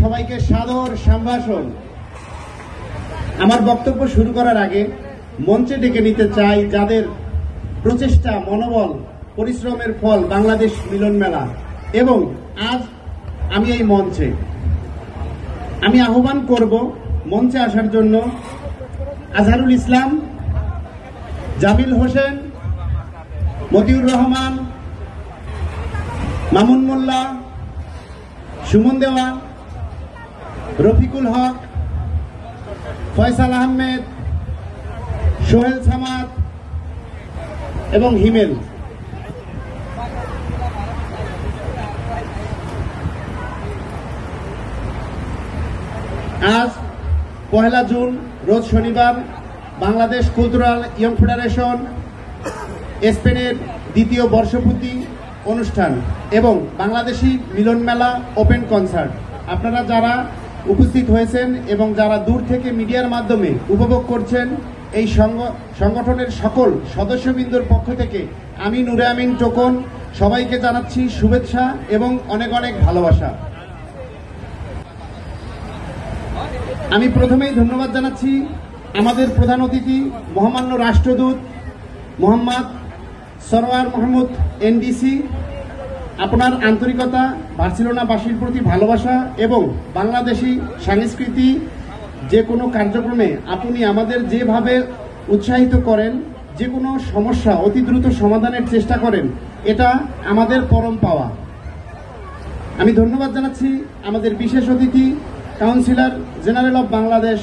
সবাইকে সাদর সম্ভাষণ। আমার বক্তব্য শুরু করার আগে মঞ্চে ডেকে নিতে চাই যাদের প্রচেষ্টা, মনোবল, পরিশ্রমের ফল বাংলাদেশ মিলন মেলা এবং আজ আমি এই মঞ্চে আমি আহ্বান করব মঞ্চে আসার জন্য আজহারুল ইসলাম, জামিল হোসেন, মতিউর রহমান, মামুন মোল্লা, সুমন দেওয়ান, রফিকুল হক, ফয়সাল আহমেদ, সোহেল সামাদ এবং হিমেল। আজ 1 জুন রোজ শনিবার বাংলাদেশ কালচারাল ইয়ং ফেডারেশন স্পেনের দ্বিতীয় বর্ষপূর্তি অনুষ্ঠান এবং বাংলাদেশি মিলন মেলা ওপেন কনসার্ট। আপনারা যারা উপস্থিত হয়েছেন এবং যারা দূর থেকে মিডিয়ার মাধ্যমে উপভোগ করছেন, এই সংগঠনের সকল সদস্যবৃন্দর পক্ষ থেকে আমি নূরে আমিন টোকন সবাইকে জানাচ্ছি শুভেচ্ছা এবং অনেক অনেক ভালোবাসা। আমি প্রথমেই ধন্যবাদ জানাচ্ছি আমাদের প্রধান অতিথি মহামান্য রাষ্ট্রদূত মোহাম্মদ সরওয়ার মাহমুদ এনডিসি। আপনার আন্তরিকতা, বার্সেলোনাবাসীর প্রতি ভালোবাসা এবং বাংলাদেশি সংস্কৃতি যে কোনো কার্যক্রমে আপনি আমাদের যেভাবে উৎসাহিত করেন, যে কোনো সমস্যা অতি দ্রুত সমাধানের চেষ্টা করেন, এটা আমাদের পরম পাওয়া। আমি ধন্যবাদ জানাচ্ছি আমাদের বিশেষ অতিথি councillor general of Bangladesh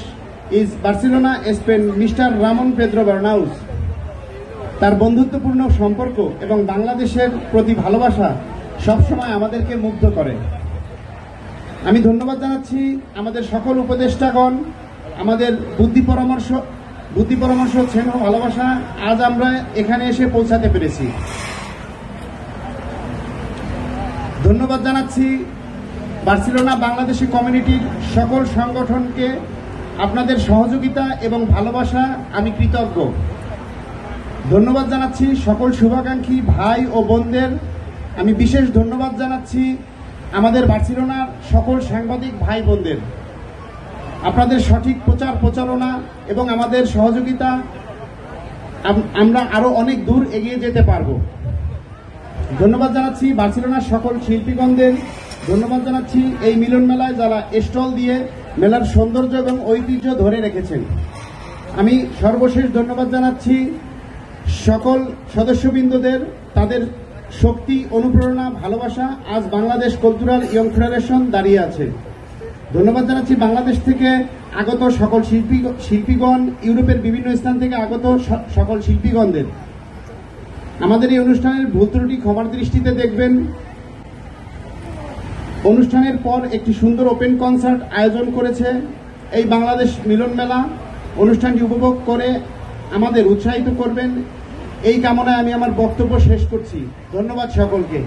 is Barcelona Spain mister Ramon Pedro Bernaus. তার বন্ধুত্বপূর্ণ সম্পর্ক এবং বাংলাদেশের প্রতি ভালোবাসা সবসময় আমাদেরকে মুগ্ধ করে। আমি ধন্যবাদ জানাচ্ছি আমাদের সকল উপদেষ্টাগণ, আমাদের বুদ্ধি পরামর্শ স্নেহ ভালোবাসা আজ আমরা এখানে এসে পৌঁছাতে পেরেছি। ধন্যবাদ জানাচ্ছি বার্সেলোনা বাংলাদেশি কমিউনিটির সকল সংগঠনকে। আপনাদের সহযোগিতা এবং ভালোবাসা আমি কৃতজ্ঞ। ধন্যবাদ জানাচ্ছি সকল শুভাকাঙ্ক্ষী ভাই ও বোনদের। আমি বিশেষ ধন্যবাদ জানাচ্ছি আমাদের বার্সেলোনার সকল সাংবাদিক ভাই বোনদের। আপনাদের সঠিক প্রচার প্রচারণা এবং আমাদের সহযোগিতা আমরা আরো অনেক দূর এগিয়ে যেতে পারব। ধন্যবাদ জানাচ্ছি বার্সেলোনার সকল শিল্পীগণদের। ধন্যবাদ জানাচ্ছি এই মিলন মেলায় যারা স্টল দিয়ে মেলার সৌন্দর্য এবং ঐতিহ্য ধরে রেখেছেন। আমি সর্বশেষ ধন্যবাদ জানাচ্ছি সকল সদস্যবৃন্দদের। তাদের শক্তি, অনুপ্রেরণা, ভালোবাসা আজ বাংলাদেশ কালচারাল ইয়ং ফেডারেশন দাঁড়িয়ে আছে। ধন্যবাদ জানাচ্ছি বাংলাদেশ থেকে আগত সকল শিল্পীগণ, ইউরোপের বিভিন্ন স্থান থেকে আগত সকল শিল্পীগণদের। আমাদের এই অনুষ্ঠানের ভুল ত্রুটি ক্ষমার দৃষ্টিতে দেখবেন। অনুষ্ঠানের পর একটি সুন্দর ওপেন কনসার্ট আয়োজন করেছে এই বাংলাদেশ মিলন মেলা। অনুষ্ঠানটি উপভোগ করে আমাদের উৎসাহিত করবেন, এই কামনায় আমি আমার বক্তব্য শেষ করছি। ধন্যবাদ সকলকে।